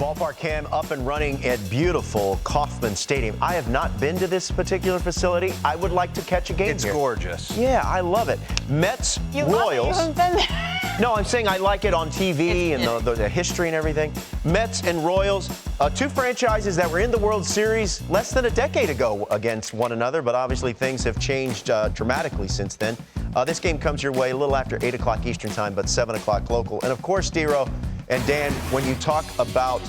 Ballpark Cam up and running at beautiful Kauffman Stadium. I have not been to this particular facility. I would like to catch a game It's here. gorgeous. Yeah, I love it. Mets, Royals. You haven't been there. No, I'm saying I like it on TV and the history and everything. Mets and Royals, two franchises that were in the World Series less than a decade ago against one another, but obviously things have changed dramatically since then. This game comes your way a little after 8 o'clock Eastern time, but 7 o'clock local. And of course, DeRo and Dan, when you talk about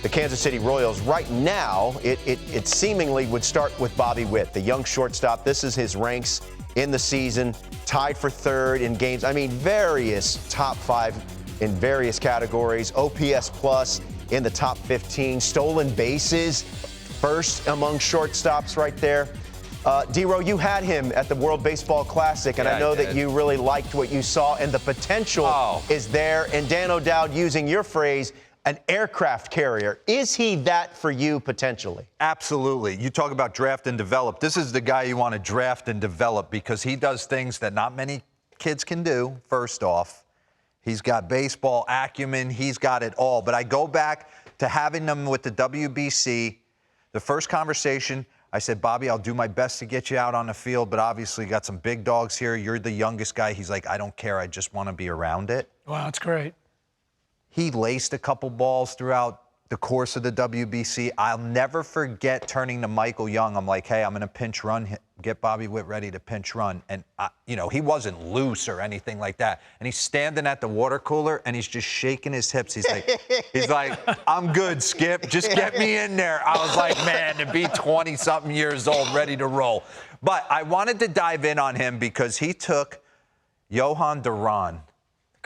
the Kansas City Royals, right now, it seemingly would start with Bobby Witt, the young shortstop. This is his ranks in the season, tied for third in games. I mean, various top 5 in various categories. OPS plus in the top 15. Stolen bases, first among shortstops right there. DeRo, you had him at the World Baseball Classic, and I know that you really liked what you saw, and the potential is there. And Dan O'Dowd, using your phrase, an aircraft carrier. Is he that for you potentially? Absolutely. You talk about draft and develop. This is the guy you want to draft and develop because he does things that not many kids can do, first off. He's got baseball acumen. He's got it all. But I go back to having them with the WBC. The first conversation, I said, Bobby, I'll do my best to get you out on the field, but obviously you got some big dogs here. You're the youngest guy. He's like, I don't care. I just want to be around it. Wow, that's great. He laced a couple balls throughout the course of the WBC. I'll never forget turning to Michael Young. I'm like, hey, I'm going to pinch run, get Bobby Witt ready to pinch run. And, he wasn't loose or anything like that. And he's standing at the water cooler, and he's just shaking his hips. He's like, I'm good, Skip. Just get me in there. I was like, man, to be 20-something years old, ready to roll. But I wanted to dive in on him because he took Johan Duran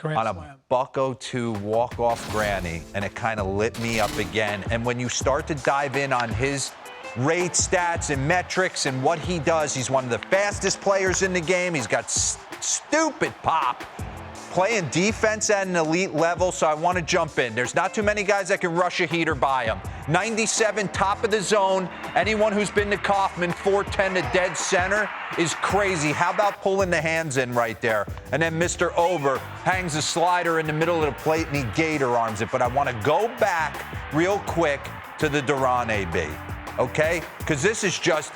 on a buck-o-2 walk-off granny, and it kind of lit me up again. And when you start to dive in on his rate stats and metrics and what he does, he's one of the fastest players in the game. He's got stupid pop, playing defense at an elite level, so I want to jump in. There's not too many guys that can rush a heater by him. 97, top of the zone. Anyone who's been to Kauffman, 410 to dead center is crazy. How about pulling the hands in right there? And then Mr. Over hangs a slider in the middle of the plate and he gator arms it. But I want to go back real quick to the Duran AB, okay? Because this is just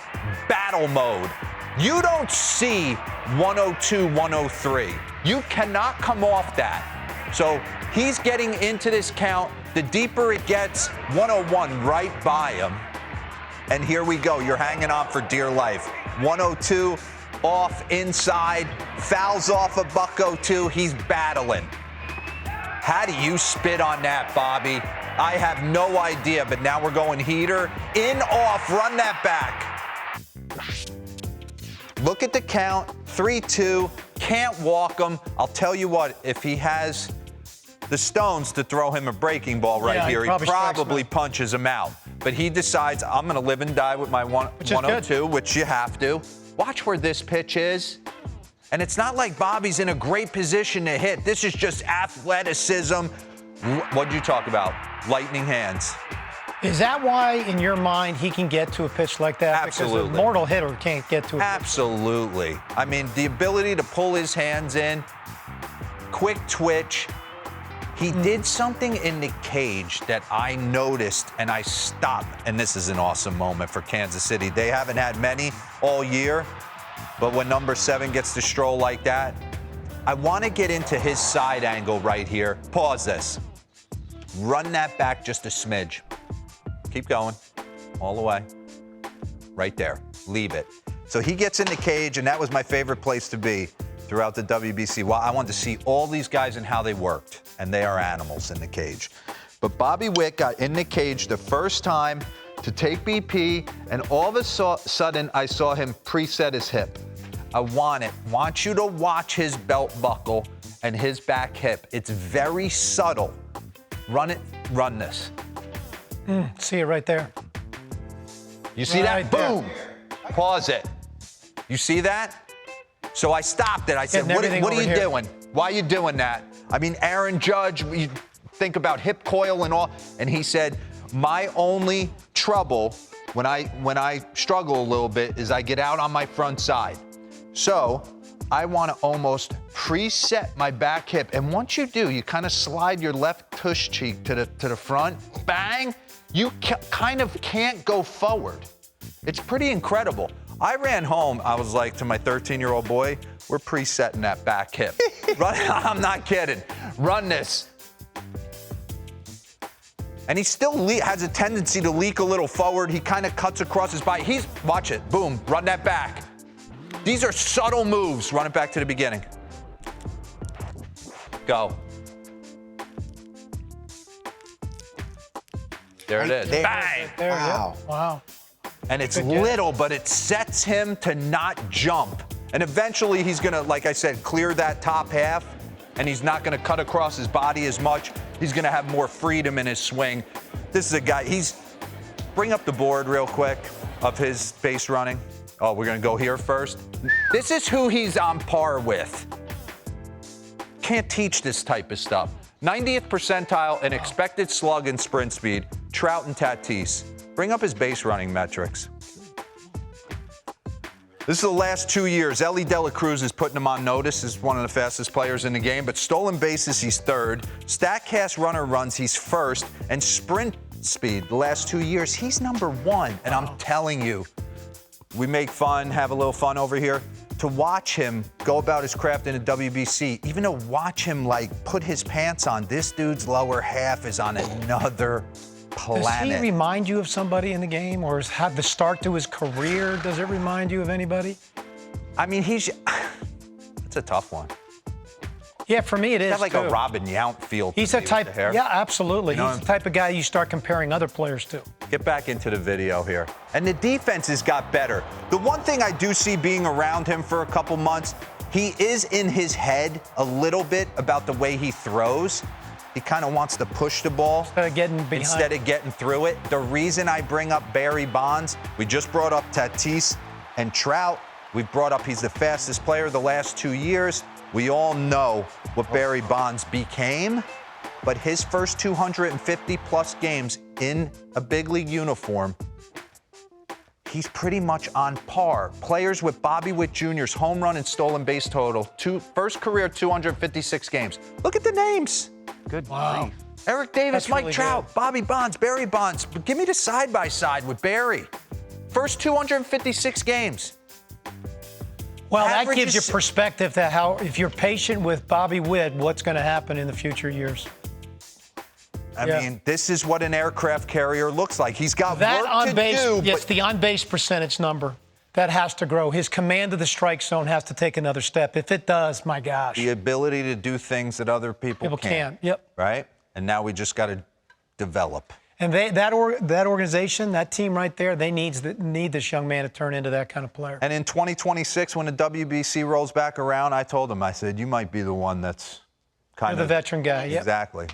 battle mode. You don't see 102, 103. You cannot come off that. So he's getting into this count. The deeper it gets, 101 right by him. And here we go. You're hanging on for dear life. 102 off inside, fouls off a buck-o-2. He's battling. How do you spit on that, Bobby? I have no idea, but now we're going heater. In, off, run that back. Look at the count, 3-2, can't walk him. I'll tell you what, if he has the stones to throw him a breaking ball right here, he probably punches him out. But he decides, I'm going to live and die with my 102, which you have to. Watch where this pitch is. And it's not like Bobby's in a great position to hit. This is just athleticism. What did you talk about? Lightning hands. Is that why, in your mind, he can get to a pitch like that? Absolutely. Because a mortal hitter can't get to a pitch. Absolutely. I mean, the ability to pull his hands in, quick twitch. He did something in the cage that I noticed, and I stopped. And this is an awesome moment for Kansas City. They haven't had many all year, but when number 7 gets to stroll like that, I want to get into his side angle right here. Pause this. Run that back just a smidge. Keep going. All the way. Right there. Leave it. So he gets in the cage, and that was my favorite place to be throughout the WBC. Well, I wanted to see all these guys and how they worked, and they are animals in the cage. But Bobby Witt got in the cage the first time to take BP, and all of a sudden I saw him preset his hip. I want you to watch his belt buckle and his back hip. It's very subtle. Run it, run this. See it right there. You see that? Boom! Pause it. You see that? So I stopped it. I said, what are you doing? Why are you doing that? I mean, Aaron Judge, you think about hip coil and all. And he said, my only trouble when I struggle a little bit is I get out on my front side. So I want to almost preset my back hip. And once you do, you kind of slide your left tush cheek to the front. Bang! You kind of can't go forward. It's pretty incredible. I ran home. I was like to my 13-year-old boy, we're presetting that back hip. I'm not kidding. Run this. And he still has a tendency to leak a little forward. He kind of cuts across his body. Watch it. Boom. Run that back. These are subtle moves. Run it back to the beginning. Go. There it is. Bang! There, Wow. yeah. Wow. And it's Good get. little, but it sets him to not jump. And eventually he's going to, like I said, clear that top half, and he's not going to cut across his body as much. He's going to have more freedom in his swing. This is a guy, bring up the board real quick of his base running. Oh, we're going to go here first. This is who he's on par with. Can't teach this type of stuff. 90th percentile in expected slug and sprint speed, Trout and Tatis. Bring up his base running metrics. This is the last 2 years. Ellie De La Cruz is putting him on notice as one of the fastest players in the game, but stolen bases, he's third. Statcast runner runs, he's first. And sprint speed, the last 2 years, he's number one. And I'm telling you, we make fun, have a little fun over here. To watch him go about his craft in the WBC, even to watch him like put his pants on, this dude's lower half is on another planet. Does he remind you of somebody in the game, or has had the start to his career? Does it remind you of anybody? I mean, it's a tough one. Yeah, for me it is. He's got like too. a Robin Yount feel to He's me a with type. the hair. Yeah, absolutely. You know He's the type of guy you start comparing other players to. Get back into the video here. And the defense has got better. The one thing I do see being around him for a couple months, he is in his head a little bit about the way he throws. He kind of wants to push the ball Instead of getting behind. instead of getting through it. The reason I bring up Barry Bonds, we just brought up Tatis and Trout. We brought up he's the fastest player the last 2 years. We all know what Barry Bonds became, but his first 250-plus games in a big league uniform, he's pretty much on par. Players with Bobby Witt Jr.'s home run and stolen base total, first career 256 games. Look at the names. Good Wow. grief. Eric Davis, That's Mike really Trout, good. Bobby Bonds, Barry Bonds. Give me the side-by-side with Barry. First 256 games. Well, that Average gives you is- perspective to how, if you're patient with Bobby Witt, what's going to happen in the future years. I Yeah. mean, this is what an aircraft carrier looks like. He's got That work on to base, do, yes, but the on base percentage number, that has to grow. His command of the strike zone has to take another step. If it does, my gosh, the ability to do things that other people can't. Yep. Right? And now we just got to develop. And that organization, that team right there, they need this young man to turn into that kind of player. And in 2026, when the WBC rolls back around, I told him, I said, you might be the one that's kind You're of the veteran guy. Yep. Exactly.